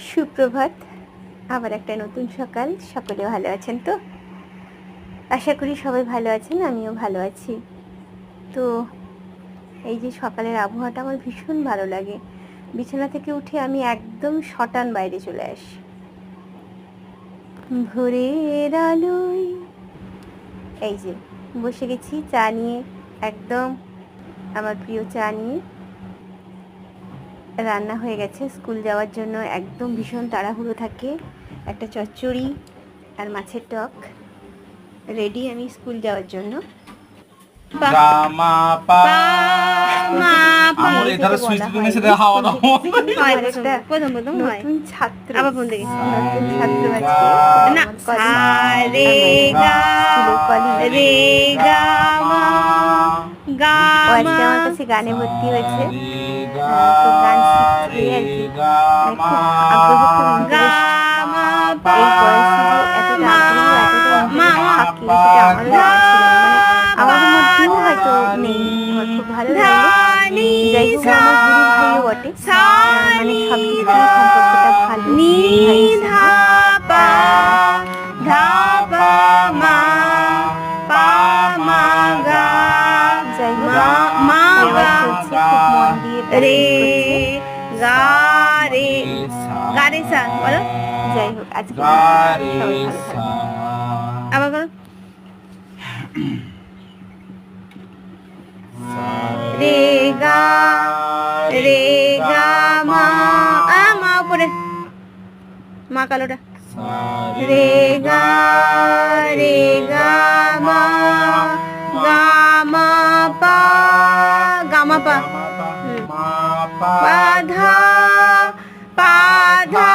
সুপ্রভাত। আবার একটা নতুন সকাল। সকলে ভালো আছেন তো? আশা করি সবাই ভালো আছেন, আমিও ভালো আছি। তো এই যে সকালের আবহাওয়াটা আমার ভীষণ ভালো লাগে। বিছানা থেকে উঠে আমি একদম সটান বাইরে চলে আসি। ভোরের আলোয় এই যে বসে গেছি চা নিয়ে, একদম আমার প্রিয় চা নিয়ে। রান্না হয়ে গেছে, স্কুল যাওয়ার জন্য একদম ভীষণ তাড়াহুড়ো থাকে। একটা চচ্চড়ি আর মাছের টক রেডি আমি স্কুল যাওয়ার জন্য। নতুন ছাত্র আজকে আমার কাছে গানে ভর্তি হয়েছে, তো গান শিখছে আর কি। খুব আগ্রহ, খুব ইন্টারেস্ট। এই বয়সে যে এতটা আগ্রহ, এতটা ইন্টারেস্ট থাকে সেটা আমারও জানা ছিল না। মানে আমাদের মধ্যেও হয়তো নেই। আমার খুব ভালো লাগলো। যাই হোক, আমার গুরু ভাইও বটে, মানে সব দিক থেকে সম্পর্কটা ভালো। যাই হোক, এবার চলছে, খুব মন দিয়ে বলো। যাই হোক, আজকে সবাই ভালো থাকবে। আবার বলো। রে গা মা, মা উপরে, মা কালোটা। রে গা মা, গা মা পা, পা ধা